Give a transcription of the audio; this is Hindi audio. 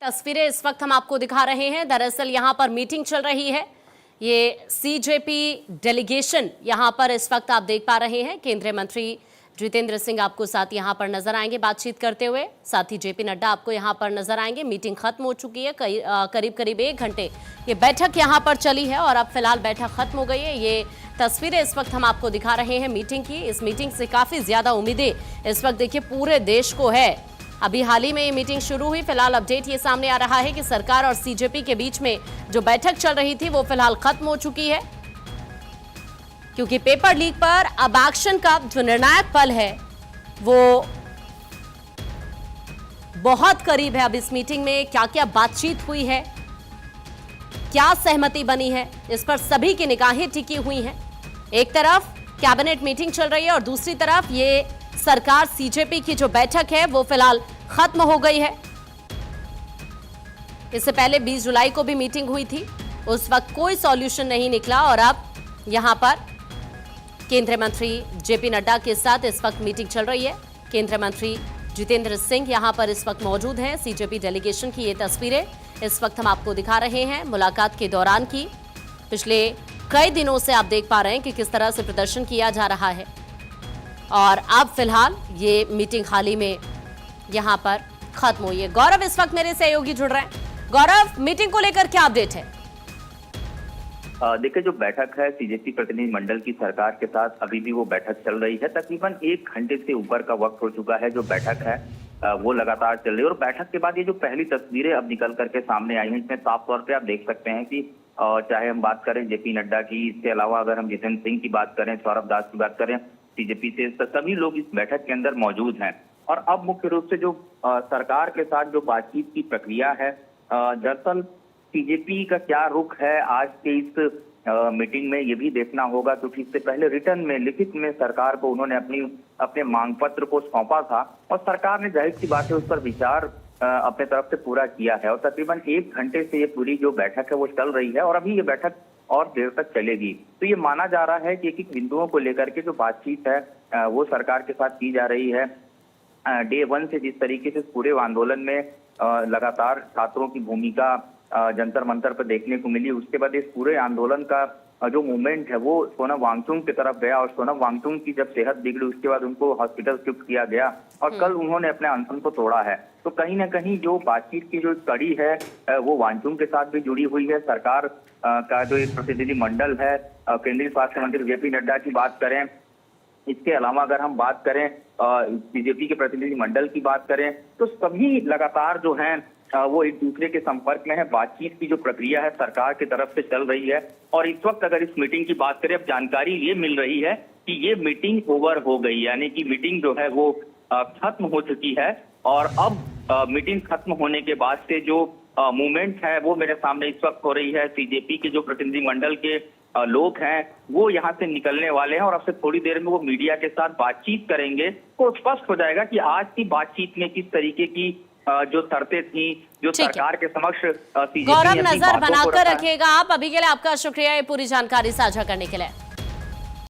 तस्वीरें इस वक्त हम आपको दिखा रहे हैं। दरअसल यहां पर मीटिंग चल रही है। ये सीजेपी डेलीगेशन यहां पर इस वक्त आप देख पा रहे हैं। केंद्रीय मंत्री जितेंद्र सिंह आपको साथ यहां पर नजर आएंगे बातचीत करते हुए। साथ ही जेपी नड्डा आपको यहां पर नजर आएंगे। मीटिंग खत्म हो चुकी है। करीब करीब 1 घंटे ये बैठक यहां पर चली है और अब फिलहाल बैठक खत्म हो गई है। ये तस्वीरें इस वक्त हम आपको दिखा रहे हैं मीटिंग की। इस मीटिंग से काफी ज्यादा उम्मीदें इस वक्त देखिए पूरे देश को है। अभी हाल ही में ये मीटिंग शुरू हुई। फिलहाल अपडेट ये सामने आ रहा है कि सरकार और सीजेपी के बीच में जो बैठक चल रही थी वो फिलहाल खत्म हो चुकी है, क्योंकि पेपर लीक पर अब एक्शन का जो निर्णायक पल है वो बहुत करीब है। अब इस मीटिंग में क्या क्या बातचीत हुई है, क्या सहमति बनी है, इस पर सभी की निगाहें टिकी हुई हैं। एक तरफ कैबिनेट मीटिंग चल रही है और दूसरी तरफ ये सरकार सीजेपी की जो बैठक है वो फिलहाल खत्म हो गई है। इससे पहले 20 जुलाई को भी मीटिंग हुई थी, उस वक्त कोई सॉल्यूशन नहीं निकला और अब यहां पर केंद्रीय मंत्री जेपी नड्डा के साथ इस वक्त मीटिंग चल रही है। केंद्रीय मंत्री जितेंद्र सिंह यहां पर इस वक्त मौजूद हैं। सीजेपी डेलीगेशन की ये तस्वीरें इस वक्त हम आपको दिखा रहे हैं मुलाकात के दौरान की। पिछले कई दिनों से आप देख पा रहे हैं कि किस तरह से प्रदर्शन किया जा रहा है और अब फिलहाल ये मीटिंग हाल ही में यहां पर खत्म हुई है। गौरव इस वक्त मेरे सहयोगी जुड़ रहे हैं। गौरव, मीटिंग को लेकर क्या अपडेट है? देखिए, जो बैठक है सीजेपी प्रतिनिधि मंडल की सरकार के साथ, अभी भी वो बैठक चल रही है। तकरीबन 1 घंटे से ऊपर का वक्त हो चुका है। जो बैठक है वो लगातार चल रही है और बैठक के बाद ये जो पहली तस्वीरें अब निकल करके सामने आई हैं, इसमें साफ तौर पे आप देख सकते हैं कि चाहे हम बात करें जेपी नड्डा की, इसके अलावा अगर हम जितेंद्र सिंह की बात करें, सौरभ दास की बात करें, सीजेपी से सभी लोग इस बैठक के अंदर मौजूद हैं। और अब मुख्य रूप से जो सरकार के साथ जो बातचीत की प्रक्रिया है, दरअसल सीजेपी का क्या रुख है आज के इस मीटिंग में, ये भी देखना होगा, क्योंकि इससे पहले रिटर्न में, लिखित में सरकार को उन्होंने अपने मांग पत्र को सौंपा था और सरकार ने जाहिर सी बात है उस पर विचार अपने तरफ से पूरा किया है। और तकरीबन 1 घंटे से ये पूरी जो बैठक है वो चल रही है और अभी ये बैठक और देर तक चलेगी। तो ये माना जा रहा है कि एक बिंदुओं को लेकर के जो बातचीत है वो सरकार के साथ की जा रही है। डे 1 से जिस तरीके से पूरे आंदोलन में लगातार छात्रों की भूमिका जंतर मंतर पर देखने को मिली, उसके बाद इस पूरे आंदोलन का जो मूवमेंट है वो सोनम वांगचुक की तरफ गया और सोनम वांगचुक की जब सेहत बिगड़ी उसके बाद उनको हॉस्पिटल शिफ्ट किया गया और कल उन्होंने अपने अनशन को तोड़ा है। तो कहीं ना कहीं जो बातचीत की जो कड़ी है वो वांगचुक के साथ भी जुड़ी हुई है। सरकार का जो एक प्रतिनिधि मंडल है, केंद्रीय स्वास्थ्य मंत्री जेपी नड्डा की बात करें, इसके अलावा अगर हम बात करें बीजेपी के प्रतिनिधि मंडल की बात करें, तो सभी लगातार जो हैं वो एक दूसरे के संपर्क में है। बातचीत की जो प्रक्रिया है सरकार की तरफ से चल रही है और इस वक्त अगर इस मीटिंग की बात करें, अब जानकारी ये मिल रही है कि ये मीटिंग ओवर हो गई, यानी कि मीटिंग जो है वो खत्म हो चुकी है। और अब मीटिंग खत्म होने के बाद से जो मूवमेंट है वो मेरे सामने इस वक्त हो रही है। सीजेपी के जो प्रतिनिधि मंडल के लोग हैं वो यहाँ से निकलने वाले हैं और अब से थोड़ी देर में वो मीडिया के साथ बातचीत करेंगे, तो स्पष्ट हो जाएगा कि आज की बातचीत में किस तरीके की जो शर्तें थी, जो सरकार के समक्ष गौरव नजर बनाकर रखिएगा आप। अभी के लिए आपका शुक्रिया ये पूरी जानकारी साझा करने के लिए।